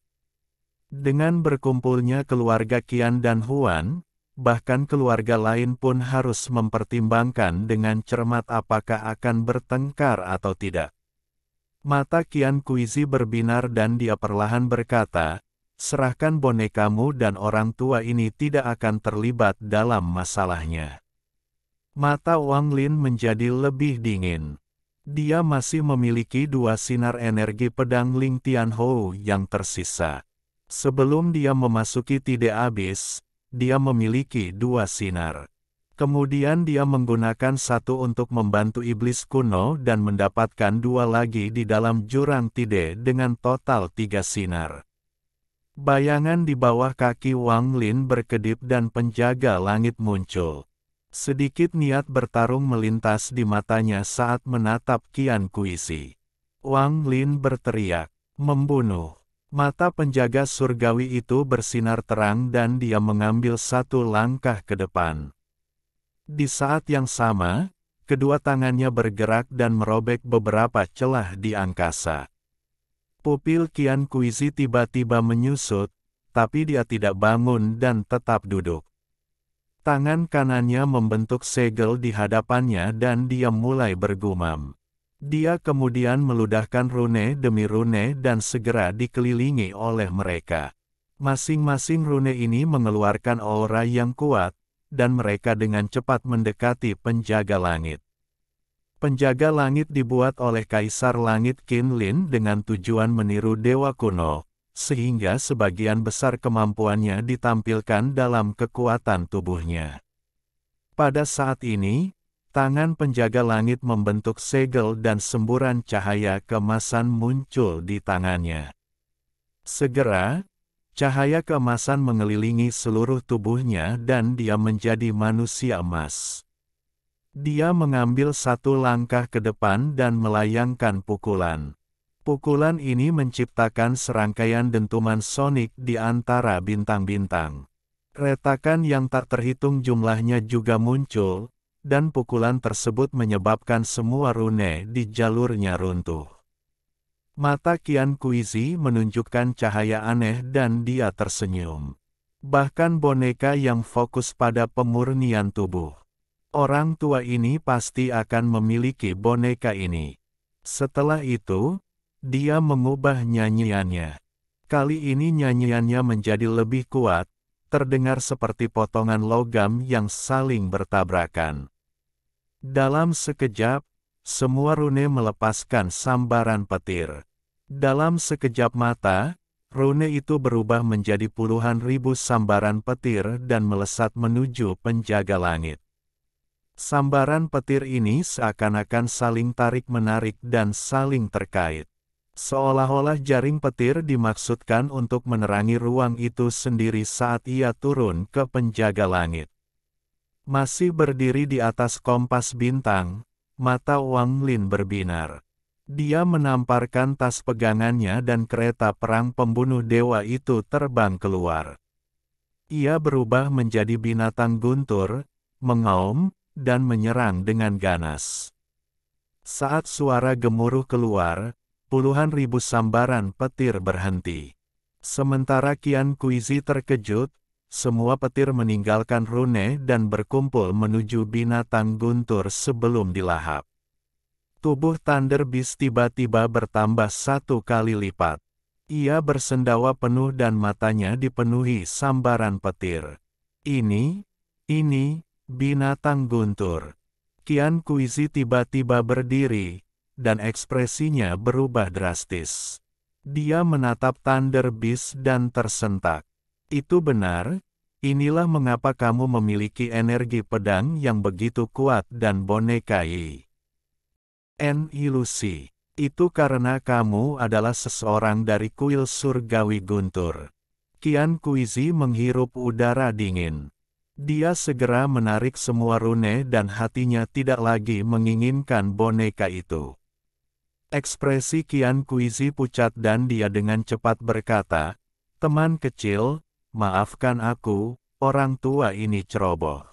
Dengan berkumpulnya keluarga Qian dan Huan, bahkan keluarga lain pun harus mempertimbangkan dengan cermat apakah akan bertengkar atau tidak. Mata Qian Kuizi berbinar dan dia perlahan berkata, serahkan bonekamu dan orang tua ini tidak akan terlibat dalam masalahnya. Mata Wang Lin menjadi lebih dingin. Dia masih memiliki 2 sinar energi pedang Ling Tianhou yang tersisa. Sebelum dia memasuki Tide Abyss, dia memiliki 2 sinar. Kemudian dia menggunakan 1 untuk membantu iblis kuno dan mendapatkan 2 lagi di dalam jurang Tide dengan total 3 sinar. Bayangan di bawah kaki Wang Lin berkedip dan penjaga langit muncul. Sedikit niat bertarung melintas di matanya saat menatap Qian Kuizi. Wang Lin berteriak, membunuh. Mata penjaga surgawi itu bersinar terang dan dia mengambil 1 langkah ke depan. Di saat yang sama, kedua tangannya bergerak dan merobek beberapa celah di angkasa. Pupil Qian Kuizi tiba-tiba menyusut, tapi dia tidak bangun dan tetap duduk. Tangan kanannya membentuk segel di hadapannya dan dia mulai bergumam. Dia kemudian meludahkan rune demi rune dan segera dikelilingi oleh mereka. Masing-masing rune ini mengeluarkan aura yang kuat, dan mereka dengan cepat mendekati penjaga langit. Penjaga langit dibuat oleh Kaisar Langit Qin Lin dengan tujuan meniru dewa kuno, sehingga sebagian besar kemampuannya ditampilkan dalam kekuatan tubuhnya. Pada saat ini, tangan penjaga langit membentuk segel dan semburan cahaya keemasan muncul di tangannya. Segera, cahaya keemasan mengelilingi seluruh tubuhnya dan dia menjadi manusia emas. Dia mengambil 1 langkah ke depan dan melayangkan pukulan. Pukulan ini menciptakan serangkaian dentuman sonik di antara bintang-bintang. Retakan yang tak terhitung jumlahnya juga muncul, dan pukulan tersebut menyebabkan semua rune di jalurnya runtuh. Mata Qian Kuizi menunjukkan cahaya aneh dan dia tersenyum. Bahkan boneka yang fokus pada pemurnian tubuh. Orang tua ini pasti akan memiliki boneka ini. Setelah itu, dia mengubah nyanyiannya. Kali ini nyanyiannya menjadi lebih kuat, terdengar seperti potongan logam yang saling bertabrakan. Dalam sekejap, semua rune melepaskan sambaran petir. Dalam sekejap mata, rune itu berubah menjadi puluhan ribu sambaran petir dan melesat menuju penjaga langit. Sambaran petir ini seakan-akan saling tarik-menarik dan saling terkait. Seolah-olah jaring petir dimaksudkan untuk menerangi ruang itu sendiri saat ia turun ke penjaga langit. Masih berdiri di atas kompas bintang, mata Wang Lin berbinar. Dia menamparkan tas pegangannya dan kereta perang pembunuh dewa itu terbang keluar. Ia berubah menjadi binatang guntur, mengaum, dan menyerang dengan ganas. Saat suara gemuruh keluar, puluhan ribu sambaran petir berhenti. Sementara Qian Kuizi terkejut, semua petir meninggalkan rune dan berkumpul menuju binatang guntur sebelum dilahap. Tubuh Thunder Beast tiba-tiba bertambah 1 kali lipat. Ia bersendawa penuh dan matanya dipenuhi sambaran petir. Ini, binatang guntur. Qian Kuizi tiba-tiba berdiri, dan ekspresinya berubah drastis. Dia menatap Thunder Beast dan tersentak. Itu benar, inilah mengapa kamu memiliki energi pedang yang begitu kuat dan boneka ilusi. Itu karena kamu adalah seseorang dari kuil surgawi guntur. Qian Kuizi menghirup udara dingin. Dia segera menarik semua rune dan hatinya tidak lagi menginginkan boneka itu. Ekspresi Qian Kuizi pucat dan dia dengan cepat berkata, teman kecil, maafkan aku, orang tua ini ceroboh.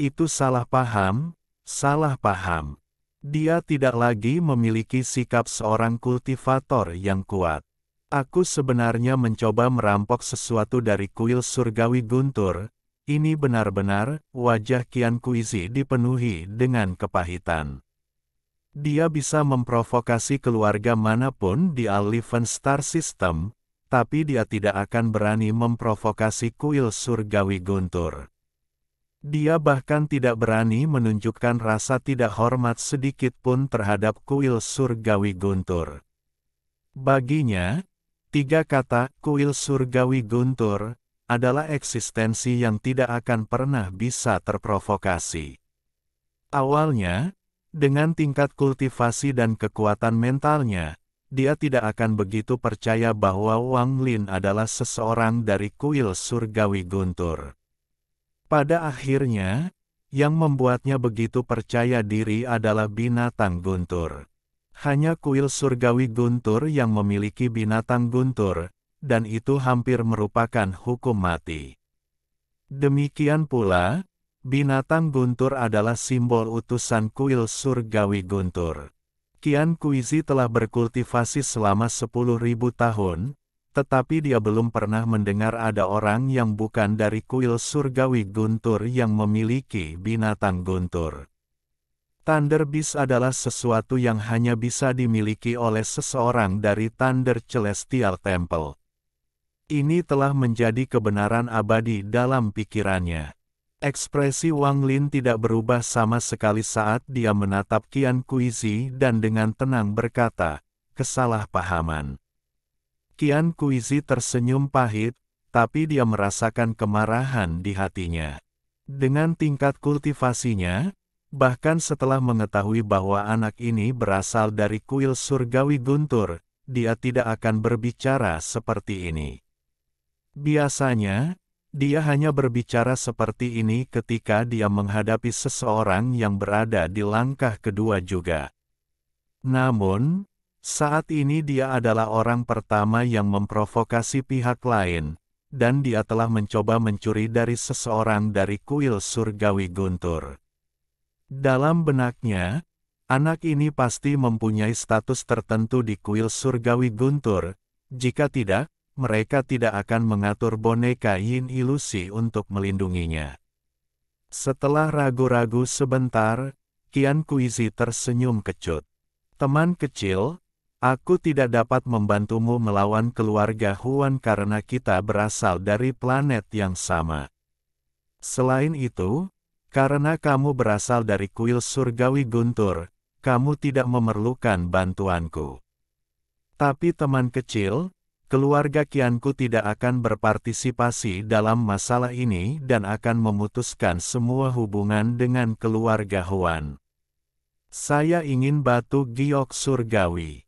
Itu salah paham, salah paham. Dia tidak lagi memiliki sikap seorang kultivator yang kuat. Aku sebenarnya mencoba merampok sesuatu dari kuil surgawi guntur, Ini benar-benar, wajah Qian Kuizi dipenuhi dengan kepahitan. Dia bisa memprovokasi keluarga manapun di Aliven Star System, tapi dia tidak akan berani memprovokasi kuil surgawi Guntur. Dia bahkan tidak berani menunjukkan rasa tidak hormat sedikit pun terhadap kuil surgawi Guntur. Baginya, 3 kata kuil surgawi Guntur adalah eksistensi yang tidak akan pernah bisa terprovokasi. Awalnya, dengan tingkat kultivasi dan kekuatan mentalnya, dia tidak akan begitu percaya bahwa Wang Lin adalah seseorang dari kuil surgawi Guntur. Pada akhirnya, yang membuatnya begitu percaya diri adalah binatang Guntur. Hanya kuil surgawi Guntur yang memiliki binatang Guntur, dan itu hampir merupakan hukum mati. Demikian pula, binatang Guntur adalah simbol utusan kuil surgawi Guntur. Qian Kuizi telah berkultivasi selama 10.000 tahun, tetapi dia belum pernah mendengar ada orang yang bukan dari kuil surgawi Guntur yang memiliki binatang Guntur. Thunder Beast adalah sesuatu yang hanya bisa dimiliki oleh seseorang dari Thunder Celestial Temple. Ini telah menjadi kebenaran abadi dalam pikirannya. Ekspresi Wang Lin tidak berubah sama sekali saat dia menatap Qian Kuizi dan dengan tenang berkata, "Kesalahpahaman." Qian Kuizi tersenyum pahit, tapi dia merasakan kemarahan di hatinya. Dengan tingkat kultivasinya, bahkan setelah mengetahui bahwa anak ini berasal dari kuil surgawi Guntur, dia tidak akan berbicara seperti ini. Biasanya, dia hanya berbicara seperti ini ketika dia menghadapi seseorang yang berada di langkah kedua juga. Namun, saat ini dia adalah orang pertama yang memprovokasi pihak lain, dan dia telah mencoba mencuri dari seseorang dari kuil surgawi Guntur. Dalam benaknya, anak ini pasti mempunyai status tertentu di kuil surgawi Guntur, jika tidak, mereka tidak akan mengatur boneka Yin ilusi untuk melindunginya. Setelah ragu-ragu sebentar, Qian Kuizi tersenyum kecut. "Teman kecil, aku tidak dapat membantumu melawan keluarga Huan karena kita berasal dari planet yang sama. Selain itu, karena kamu berasal dari kuil surgawi Guntur, kamu tidak memerlukan bantuanku. Tapi teman kecil, keluarga Qianku tidak akan berpartisipasi dalam masalah ini dan akan memutuskan semua hubungan dengan keluarga Huan. Saya ingin batu giok surgawi."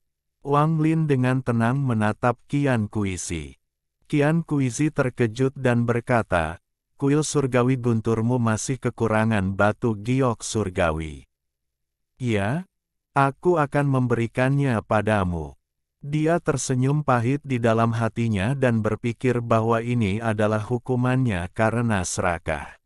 Wang Lin dengan tenang menatap Qian Kuizi. Qian Kuizi terkejut dan berkata, "Kuil surgawi Gunturmu masih kekurangan batu giok surgawi." "Ya, aku akan memberikannya padamu." Dia tersenyum pahit di dalam hatinya dan berpikir bahwa ini adalah hukumannya karena serakah.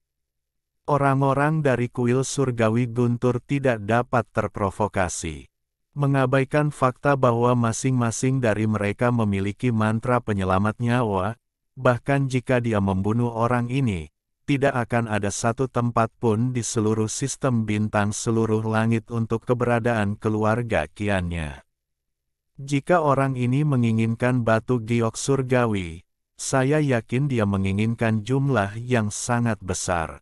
Orang-orang dari kuil surgawi Guntur tidak dapat terprovokasi. Mengabaikan fakta bahwa masing-masing dari mereka memiliki mantra penyelamat nyawa, bahkan jika dia membunuh orang ini, tidak akan ada satu tempat pun di seluruh sistem bintang seluruh langit untuk keberadaan keluarga Qiannya. Jika orang ini menginginkan batu giok surgawi, saya yakin dia menginginkan jumlah yang sangat besar.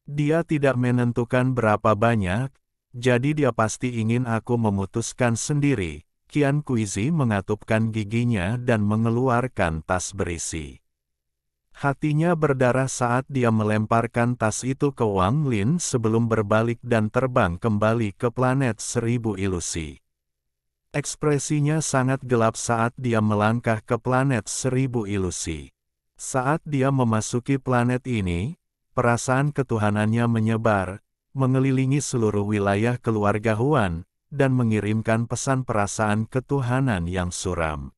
Dia tidak menentukan berapa banyak, jadi dia pasti ingin aku memutuskan sendiri. Qian Kuizi mengatupkan giginya dan mengeluarkan tas berisi. Hatinya berdarah saat dia melemparkan tas itu ke Wang Lin sebelum berbalik dan terbang kembali ke planet 1000 ilusi. Ekspresinya sangat gelap saat dia melangkah ke planet 1000 ilusi. Saat dia memasuki planet ini, perasaan ketuhanannya menyebar, mengelilingi seluruh wilayah keluarga Huan, dan mengirimkan pesan perasaan ketuhanan yang suram.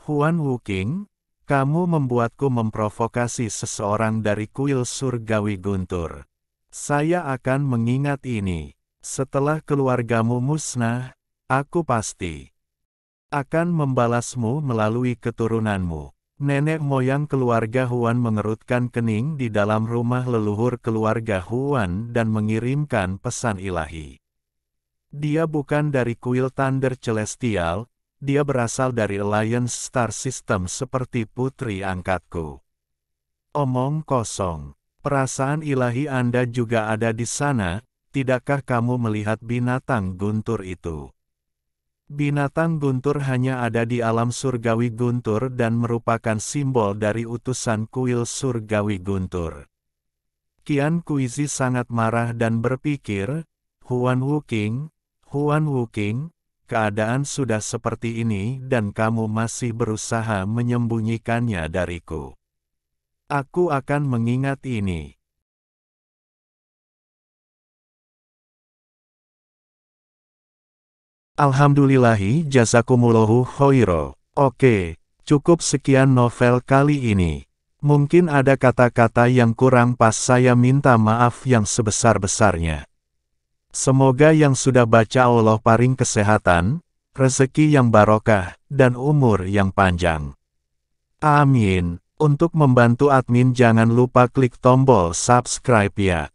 "Huan Wuking, kamu membuatku memprovokasi seseorang dari kuil surgawi Guntur. Saya akan mengingat ini. Setelah keluargamu musnah, aku pasti akan membalasmu melalui keturunanmu." Nenek moyang keluarga Huan mengerutkan kening di dalam rumah leluhur keluarga Huan dan mengirimkan pesan ilahi. Dia bukan dari kuil Thunder Celestial, dia berasal dari Alliance Star System seperti putri angkatku. Omong kosong. Perasaan ilahi Anda juga ada di sana, tidakkah kamu melihat binatang guntur itu? Binatang guntur hanya ada di alam surgawi guntur dan merupakan simbol dari utusan kuil surgawi guntur. Qian Kuizi sangat marah dan berpikir, Huan Wuqing, keadaan sudah seperti ini dan kamu masih berusaha menyembunyikannya dariku. Aku akan mengingat ini. Alhamdulillahi jazakumullahu khoiro. Oke, cukup sekian novel kali ini. Mungkin ada kata-kata yang kurang pas, saya minta maaf yang sebesar-besarnya. Semoga yang sudah baca Allah paring kesehatan, rezeki yang barokah, dan umur yang panjang. Amin. Untuk membantu admin jangan lupa klik tombol subscribe ya.